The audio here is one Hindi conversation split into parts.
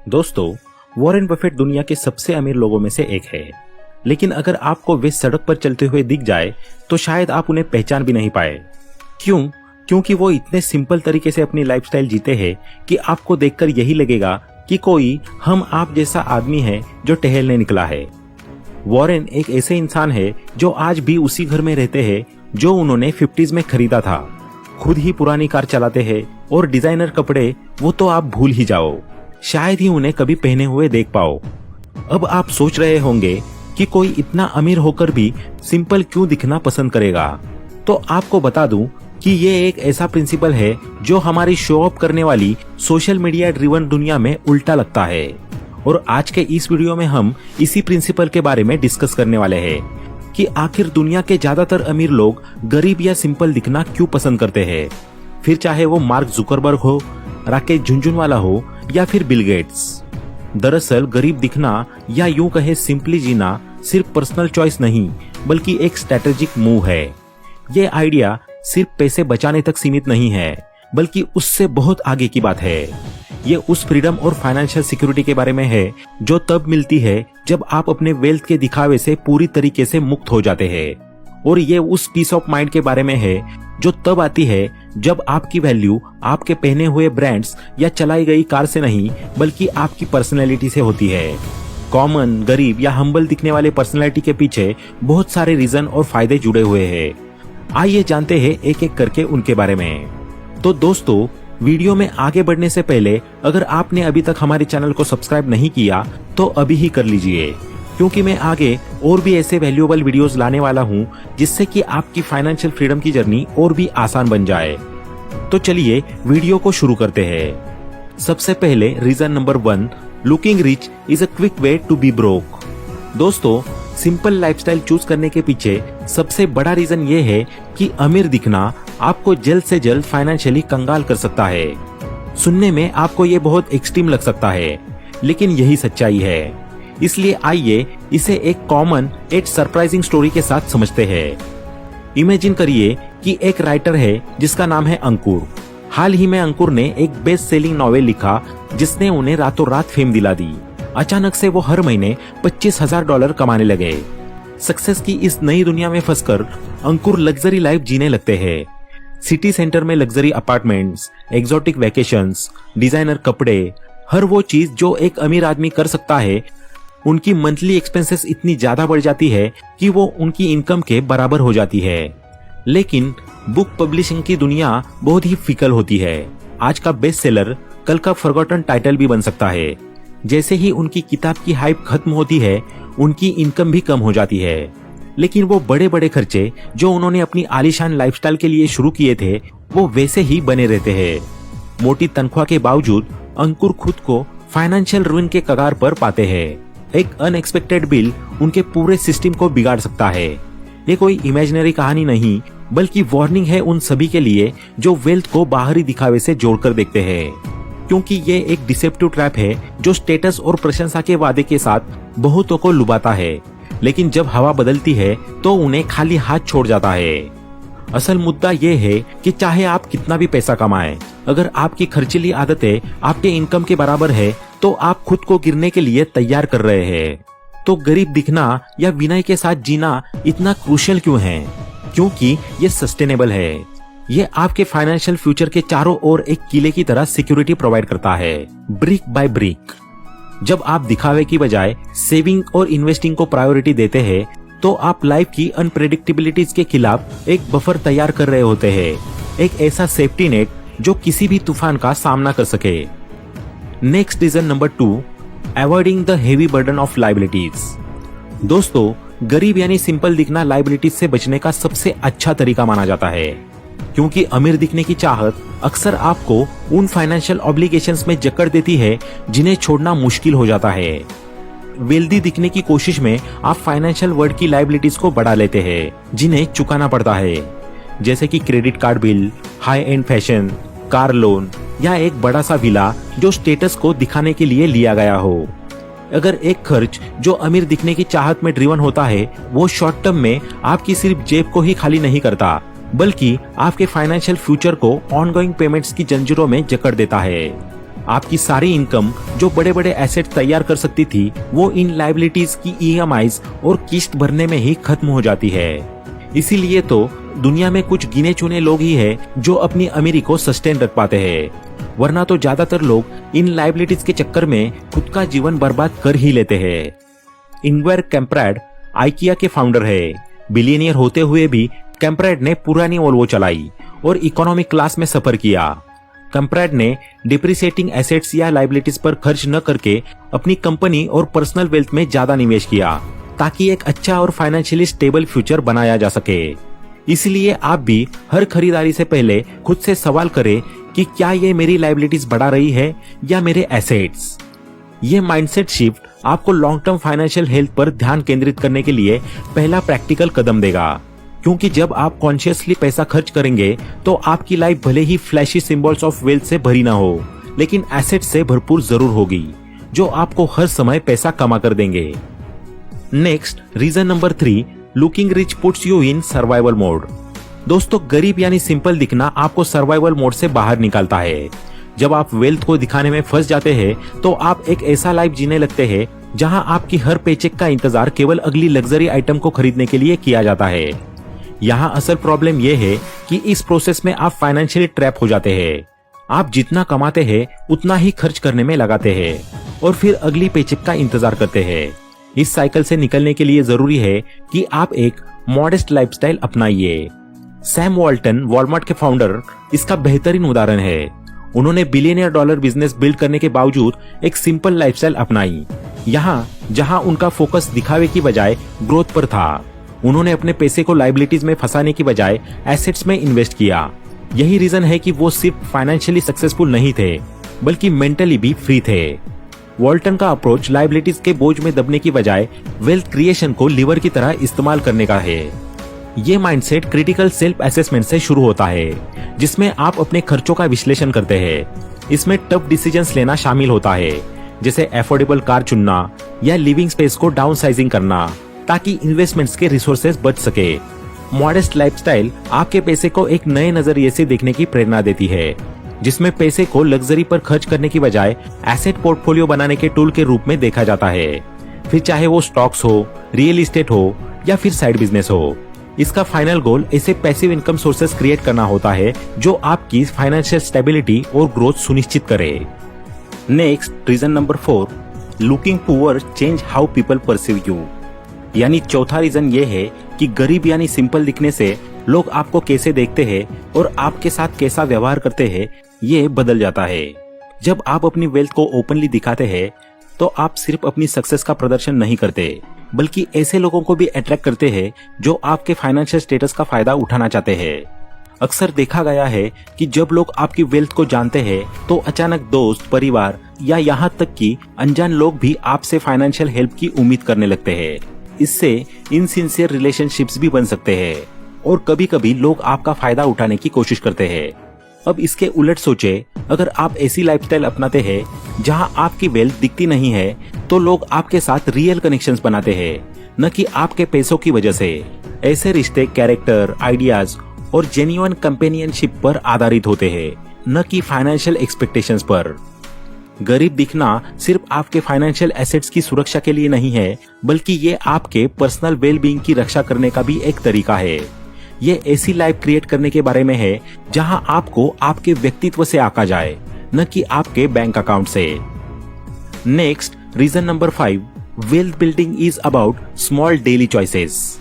दोस्तों, वॉरेन बफेट दुनिया के सबसे अमीर लोगों में से एक है, लेकिन अगर आपको वे सड़क पर चलते हुए दिख जाए तो शायद आप उन्हें पहचान भी नहीं पाए। क्यों? क्योंकि वो इतने सिंपल तरीके से अपनी लाइफस्टाइल जीते हैं कि आपको देखकर यही लगेगा कि कोई हम आप जैसा आदमी है जो टहलने निकला है। वॉरेन एक ऐसे इंसान है जो आज भी उसी घर में रहते हैं जो उन्होंने 50s में खरीदा था। खुद ही पुरानी कार चलाते हैं और डिजाइनर कपड़े वो तो आप भूल ही जाओ, शायद ही उन्हें कभी पहने हुए देख पाओ। अब आप सोच रहे होंगे कि कोई इतना अमीर होकर भी सिंपल क्यों दिखना पसंद करेगा। तो आपको बता दूं कि ये एक ऐसा प्रिंसिपल है जो हमारी शो ऑफ करने वाली सोशल मीडिया ड्रिवन दुनिया में उल्टा लगता है। और आज के इस वीडियो में हम इसी प्रिंसिपल के बारे में डिस्कस करने वाले हैं कि आखिर दुनिया के ज्यादातर अमीर लोग गरीब या सिंपल दिखना क्यों पसंद करते हैं, फिर चाहे वो मार्क जुकरबर्ग हो, राकेश झुनझुनवाला हो या फिर बिल गेट्स। दरअसल गरीब दिखना या यूं कहे सिंपली जीना सिर्फ पर्सनल चॉइस नहीं बल्कि एक स्ट्रेटेजिक मूव है। ये आइडिया सिर्फ पैसे बचाने तक सीमित नहीं है बल्कि उससे बहुत आगे की बात है। ये उस फ्रीडम और फाइनेंशियल सिक्योरिटी के बारे में है जो तब मिलती है जब आप अपने वेल्थ के दिखावे से पूरी तरीके से मुक्त हो जाते हैं। और ये उस पीस ऑफ माइंड के बारे में है जो तब आती है जब आपकी वैल्यू आपके पहने हुए ब्रांड्स या चलाई गई कार से नहीं बल्कि आपकी पर्सनैलिटी से होती है। कॉमन, गरीब या हम्बल दिखने वाले पर्सनैलिटी के पीछे बहुत सारे रीजन और फायदे जुड़े हुए हैं। आइए जानते हैं एक एक करके उनके बारे में। तो दोस्तों, वीडियो में आगे बढ़ने से पहले अगर आपने अभी तक हमारे चैनल को सब्सक्राइब नहीं किया तो अभी ही कर लीजिए, क्योंकि मैं आगे और भी ऐसे वैल्यूएबल वीडियोस लाने वाला हूं जिससे कि आपकी फाइनेंशियल फ्रीडम की जर्नी और भी आसान बन जाए। तो चलिए वीडियो को शुरू करते हैं। सबसे पहले reason number 1, looking rich is a quick way to be broke. दोस्तों, सिंपल लाइफस्टाइल चूज करने के पीछे सबसे बड़ा रीजन ये है कि अमीर दिखना आपको जल्द से जल्द फाइनेंशियली कंगाल कर सकता है। सुनने में आपको ये बहुत एक्सट्रीम लग सकता है, लेकिन यही सच्चाई है। इसलिए आइए इसे एक कॉमन एट सरप्राइजिंग स्टोरी के साथ समझते हैं। इमेजिन करिए कि एक राइटर है जिसका नाम है अंकुर। हाल ही में अंकुर ने एक बेस्ट सेलिंग नॉवेल लिखा जिसने उन्हें रातों रात फेम दिला दी। अचानक से वो हर महीने $25,000 कमाने लगे। सक्सेस की इस नई दुनिया में फंसकर अंकुर लग्जरी लाइफ जीने लगते हैं। सिटी सेंटर में luxury apartments, exotic vacations, designer कपड़े, हर वो चीज जो एक अमीर आदमी कर सकता है। उनकी मंथली एक्सपेंसेस इतनी ज्यादा बढ़ जाती है कि वो उनकी इनकम के बराबर हो जाती है। लेकिन बुक पब्लिशिंग की दुनिया बहुत ही फिकल होती है। आज का बेस्ट सेलर कल का फॉरगॉटन टाइटल भी बन सकता है। जैसे ही उनकी किताब की हाइप खत्म होती है, उनकी इनकम भी कम हो जाती है। लेकिन वो बड़े बड़े खर्चे जो उन्होंने अपनी आलीशान लाइफस्टाइल के लिए शुरू किए थे वो वैसे ही बने रहते हैं। मोटी तनख्वाह के बावजूद अंकुर खुद को फाइनेंशियल रुइन के कगार पर पाते हैं। एक अनएक्सपेक्टेड बिल उनके पूरे सिस्टम को बिगाड़ सकता है। ये कोई इमेजिनरी कहानी नहीं बल्कि वार्निंग है उन सभी के लिए जो वेल्थ को बाहरी दिखावे से जोड़कर देखते हैं, क्योंकि ये एक डिसेप्टिव ट्रैप है जो स्टेटस और प्रशंसा के वादे के साथ बहुतों को लुभाता है, लेकिन जब हवा बदलती है तो उन्हें खाली हाथ छोड़ जाता है। असल मुद्दा ये है कि चाहे आप कितना भी पैसा कमाएं, अगर आपकी खर्चीली आदतें आपके इनकम के बराबर है तो आप खुद को गिरने के लिए तैयार कर रहे हैं। तो गरीब दिखना या विनय के साथ जीना इतना क्रूशियल क्यों है? क्योंकि ये सस्टेनेबल है। ये आपके फाइनेंशियल फ्यूचर के चारों ओर एक किले की तरह सिक्योरिटी प्रोवाइड करता है, ब्रिक बाय ब्रिक। जब आप दिखावे की बजाय सेविंग और इन्वेस्टिंग को प्रायोरिटी देते हैं तो आप लाइफ की अनप्रेडिक्टेबिलिटीज के खिलाफ एक बफर तैयार कर रहे होते हैं, एक ऐसा सेफ्टी नेट जो किसी भी तूफान का सामना कर सके। Next reason number 2, avoiding the heavy burden of liabilities. दोस्तों, गरीब यानी सिंपल दिखना लायबिलिटीज से बचने का सबसे अच्छा तरीका माना जाता है, क्योंकि अमीर दिखने की चाहत अक्सर आपको उन फाइनेंशियल ऑब्लिगेशंस में जकड़ देती है जिन्हें छोड़ना मुश्किल हो जाता है। वेल्दी दिखने की कोशिश में आप फाइनेंशियल वर्ल्ड की लायबिलिटीज को बढ़ा लेते हैं जिन्हें चुकाना पड़ता है, जैसे कि credit card bill, high and fashion, car loan या एक बड़ा सा विला जो स्टेटस को दिखाने के लिए लिया गया हो। अगर एक खर्च जो अमीर दिखने की चाहत में ड्रिवन होता है वो शॉर्ट टर्म में आपकी सिर्फ जेब को ही खाली नहीं करता बल्कि आपके फाइनेंशियल फ्यूचर को ऑनगोइंग पेमेंट्स की जंजीरों में जकड़ देता है। आपकी सारी इनकम जो बड़े बड़े एसेट तैयार कर सकती थी वो इन लायबिलिटीज की ईएमआईज और किस्त भरने में ही खत्म हो जाती है। इसीलिए तो दुनिया में कुछ गिने चुने लोग ही हैं जो अपनी अमीरी को सस्टेन रख पाते हैं, वरना तो ज्यादातर लोग इन लायबिलिटीज के चक्कर में खुद का जीवन बर्बाद कर ही लेते हैं। इंग्वर कैम्प्राड आइकिया के फाउंडर है। बिलियनियर होते हुए भी कैम्प्राड ने पुरानी वोल्वो चलाई और इकोनॉमिक क्लास में सफर किया। कैम्प्राड ने डिप्रिसिएटिंग एसेट्स या लायबिलिटीज पर खर्च न करके अपनी कंपनी और पर्सनल वेल्थ में ज्यादा निवेश किया ताकि एक अच्छा और फाइनेंशियली स्टेबल फ्यूचर बनाया जा सके। इसलिए आप भी हर खरीदारी से पहले खुद से सवाल करें कि क्या ये मेरी लायबिलिटीज बढ़ा रही है या मेरे एसेट्स। ये माइंडसेट शिफ्ट आपको लॉन्ग टर्म फाइनेंशियल हेल्थ पर ध्यान केंद्रित करने के लिए पहला प्रैक्टिकल कदम देगा, क्योंकि जब आप कॉन्शियसली पैसा खर्च करेंगे तो आपकी लाइफ भले ही फ्लैशी सिंबल्स ऑफ वेल्थ से भरी ना हो, लेकिन एसेट से भरपूर जरूर होगी जो आपको हर समय पैसा कमा कर देंगे। Next, reason number 3, looking rich puts you in survival mode. दोस्तों, गरीब यानी सिंपल दिखना आपको सर्वाइवल मोड से बाहर निकालता है। जब आप वेल्थ को दिखाने में फंस जाते हैं तो आप एक ऐसा लाइफ जीने लगते हैं जहां आपकी हर पेचेक का इंतजार केवल अगली लग्जरी आइटम को खरीदने के लिए किया जाता है। यहाँ असल प्रॉब्लम यह है कि इस प्रोसेस में आप फाइनेंशियली ट्रैप हो जाते हैं। आप जितना कमाते हैं उतना ही खर्च करने में लगाते हैं और फिर अगली पेचेक का इंतजार करते हैं। इस साइकिल से निकलने के लिए जरूरी है कि आप एक मॉडेस्ट लाइफस्टाइल अपनाइए। सैम वॉल्टन, वॉलमार्ट के फाउंडर, इसका बेहतरीन उदाहरण है। उन्होंने बिलियनियर डॉलर बिजनेस बिल्ड करने के बावजूद एक सिंपल लाइफस्टाइल अपनाई। यहाँ जहाँ उनका फोकस दिखावे की बजाय ग्रोथ पर था, उन्होंने अपने पैसे को लायबिलिटीज में फंसाने की बजाय एसेट्स में इन्वेस्ट किया। यही रीजन है कि वो सिर्फ फाइनेंशियली सक्सेसफुल नहीं थे बल्कि मेंटली भी फ्री थे। वॉल्टन का अप्रोच लायबिलिटीज के बोझ में दबने की बजाय वेल्थ क्रिएशन को लीवर की तरह इस्तेमाल करने का है। ये माइंडसेट क्रिटिकल सेल्फ असेसमेंट से शुरू होता है, जिसमें आप अपने खर्चों का विश्लेषण करते हैं। इसमें टफ डिसीजंस लेना शामिल होता है, जैसे अफोर्डेबल कार चुनना या लिविंग स्पेस को डाउनसाइजिंग करना, ताकि इन्वेस्टमेंट्स के रिसोर्सेज बच सके। मॉडेस्ट लाइफस्टाइल आपके पैसे को एक नए नजरिए से देखने की प्रेरणा देती है, जिसमें पैसे को लग्जरी पर खर्च करने की बजाय एसेट पोर्टफोलियो बनाने के टूल के रूप में देखा जाता है, फिर चाहे वो स्टॉक्स हो, रियल एस्टेट हो या फिर साइड बिजनेस हो। इसका फाइनल गोल ऐसे पैसिव इनकम सोर्सेस क्रिएट करना होता है जो आपकी फाइनेंशियल स्टेबिलिटी और ग्रोथ सुनिश्चित करे। Next, reason number 4, looking poor change how people perceive you. यानी चौथा रीजन ये है कि गरीब यानी सिंपल दिखने से लोग आपको कैसे देखते हैं और आपके साथ कैसा व्यवहार करते हैं ये बदल जाता है। जब आप अपनी वेल्थ को ओपनली दिखाते हैं तो आप सिर्फ अपनी सक्सेस का प्रदर्शन नहीं करते, बल्कि ऐसे लोगों को भी अट्रैक्ट करते हैं जो आपके फाइनेंशियल स्टेटस का फायदा उठाना चाहते हैं। अक्सर देखा गया है कि जब लोग आपकी वेल्थ को जानते हैं तो अचानक दोस्त, परिवार या यहाँ तक कि अनजान लोग भी आपसे फाइनेंशियल हेल्प की उम्मीद करने लगते हैं। इससे इनसिंसियर रिलेशनशिप्स भी बन सकते हैं और कभी कभी लोग आपका फायदा उठाने की कोशिश करते हैं। अब इसके उलट सोचे, अगर आप ऐसी लाइफस्टाइल अपनाते हैं जहां आपकी वेल्थ दिखती नहीं है तो लोग आपके साथ रियल कनेक्शंस बनाते हैं, न कि आपके पैसों की वजह से। ऐसे रिश्ते कैरेक्टर, आइडियाज और जेन्युइन कंपेनियनशिप पर आधारित होते हैं, न कि फाइनेंशियल एक्सपेक्टेशंस पर। गरीब दिखना सिर्फ आपके फाइनेंशियल एसेट्स की सुरक्षा के लिए नहीं है, बल्कि ये आपके पर्सनल वेलबींग की रक्षा करने का भी एक तरीका है। ये ऐसी लाइफ क्रिएट करने के बारे में है जहां आपको आपके व्यक्तित्व से आंका जाए, न कि आपके बैंक अकाउंट से। Next, reason number 5, wealth building is about small daily choices.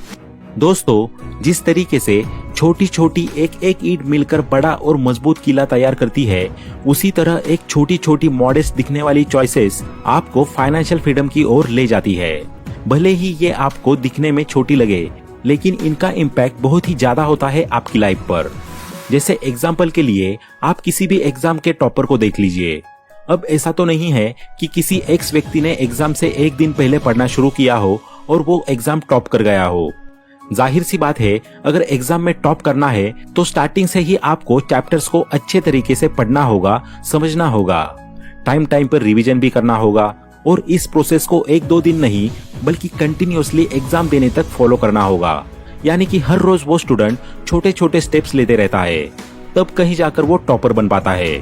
दोस्तों, जिस तरीके से छोटी छोटी एक एक ईंट मिलकर बड़ा और मजबूत किला तैयार करती है, उसी तरह एक छोटी छोटी मॉडेस्ट दिखने वाली चॉइसेस आपको फाइनेंशियल फ्रीडम की ओर ले जाती है। भले ही ये आपको दिखने में छोटी लगे, लेकिन इनका इम्पैक्ट बहुत ही ज्यादा होता है आपकी लाइफ पर। जैसे एग्जाम्पल के लिए आप किसी भी एग्जाम के टॉपर को देख लीजिए। अब ऐसा तो नहीं है कि किसी एक्स व्यक्ति ने एग्जाम से एक दिन पहले पढ़ना शुरू किया हो और वो एग्जाम टॉप कर गया हो। जाहिर सी बात है, अगर एग्जाम में टॉप करना है तो स्टार्टिंग से ही आपको चैप्टर्स को अच्छे तरीके से पढ़ना होगा, समझना होगा, टाइम टाइम पर रिवीजन भी करना होगा और इस प्रोसेस को 1-2 दिन नहीं बल्कि कंटिन्यूअसली एग्जाम देने तक फॉलो करना होगा। यानी कि हर रोज वो स्टूडेंट छोटे छोटे स्टेप्स लेते रहता है, तब कहीं जाकर वो टॉपर बन पाता है।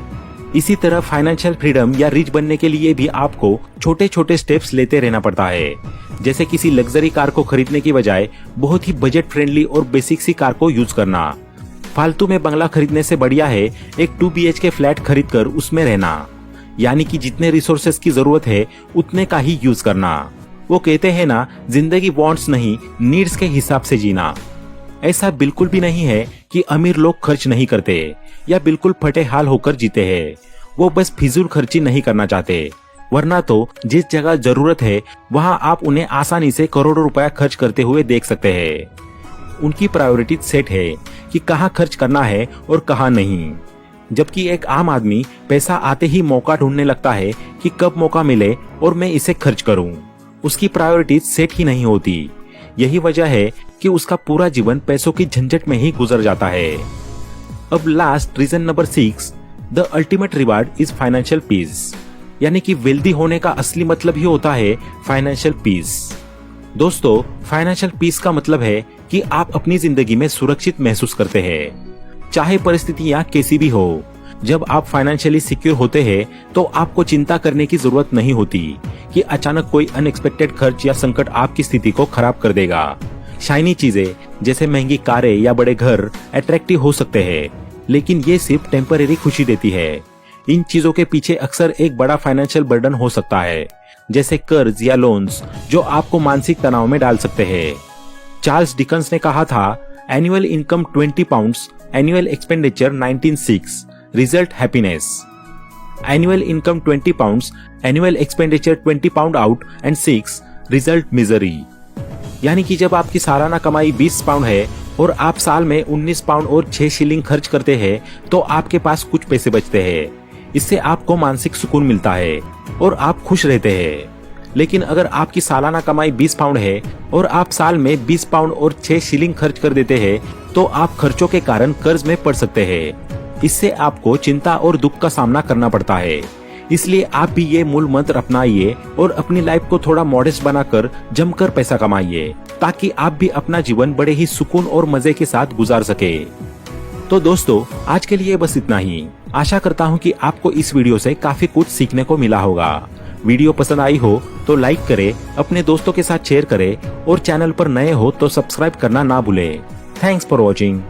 इसी तरह फाइनेंशियल फ्रीडम या रिच बनने के लिए भी आपको छोटे छोटे स्टेप्स लेते रहना पड़ता है। जैसे किसी लग्जरी कार को खरीदने की बजाय बहुत ही बजट फ्रेंडली और बेसिक सी कार को यूज करना। फालतू में बंगला खरीदने से बढ़िया है एक 2 BHK फ्लैट खरीद कर उसमें रहना। यानी कि जितने रिसोर्सेस की जरूरत है उतने का ही यूज करना। वो कहते हैं ना, जिंदगी वांट्स नहीं नीड्स के हिसाब से जीना। ऐसा बिल्कुल भी नहीं है कि अमीर लोग खर्च नहीं करते या बिल्कुल फटे हाल होकर जीते हैं। वो बस फिजूल खर्ची नहीं करना चाहते, वरना तो जिस जगह जरूरत है वहां आप उन्हें आसानी से करोड़ों रुपया खर्च करते हुए देख सकते हैं। उनकी प्रायोरिटी सेट है कि कहां खर्च करना है और कहां नहीं। जबकि एक आम आदमी पैसा आते ही मौका ढूंढने लगता है कि कब मौका मिले और मैं इसे खर्च करूं। उसकी प्रायोरिटी सेट ही नहीं होती। यही वजह है कि उसका पूरा जीवन पैसों की झंझट में ही गुजर जाता है। अब last reason number 6, the ultimate reward is financial peace. यानी कि वेल्दी होने का असली मतलब ही होता है फाइनेंशियल पीस। दोस्तों, फाइनेंशियल पीस का मतलब है कि आप अपनी जिंदगी में सुरक्षित महसूस करते हैं, चाहे परिस्थितियां कैसी भी हो। जब आप फाइनेंशियली सिक्योर होते हैं तो आपको चिंता करने की जरूरत नहीं होती कि अचानक कोई अनएक्सपेक्टेड खर्च या संकट आपकी स्थिति को खराब कर देगा। शाइनी चीजें जैसे महंगी कारें या बड़े घर अट्रैक्टिव हो सकते हैं, लेकिन ये सिर्फ टेम्परेरी खुशी देती है। इन चीजों के पीछे अक्सर एक बड़ा फाइनेंशियल बर्डन हो सकता है, जैसे कर्ज या लोन्स जो आपको मानसिक तनाव में डाल सकते हैं। चार्ल्स डिकन्स ने कहा था, annual income 20 pounds, annual expenditure 19.6, result happiness. Annual income 20 pounds, annual expenditure 20 pound out and 6, result misery. यानी कि जब आपकी सालाना कमाई 20 पाउंड है और आप साल में 19 पाउंड और 6 शिलिंग खर्च करते हैं तो आपके पास कुछ पैसे बचते हैं। इससे आपको मानसिक सुकून मिलता है और आप खुश रहते हैं। लेकिन अगर आपकी सालाना कमाई 20 पाउंड है और आप साल में 20 पाउंड और 6 शिलिंग खर्च कर देते हैं तो आप खर्चों के कारण कर्ज में पड़ सकते हैं। इससे आपको चिंता और दुख का सामना करना पड़ता है। इसलिए आप भी ये मूल मंत्र अपनाइए और अपनी लाइफ को थोड़ा मॉडेस्ट बनाकर जमकर पैसा कमाइए, ताकि आप भी अपना जीवन बड़े ही सुकून और मजे के साथ गुजार सके। तो दोस्तों, आज के लिए बस इतना ही। आशा करता हूँ कि आपको इस वीडियो से काफी कुछ सीखने को मिला होगा। वीडियो पसंद आई हो तो लाइक करें, अपने दोस्तों के साथ शेयर करें और चैनल पर नए हो तो सब्सक्राइब करना ना भूलें। Thanks for watching.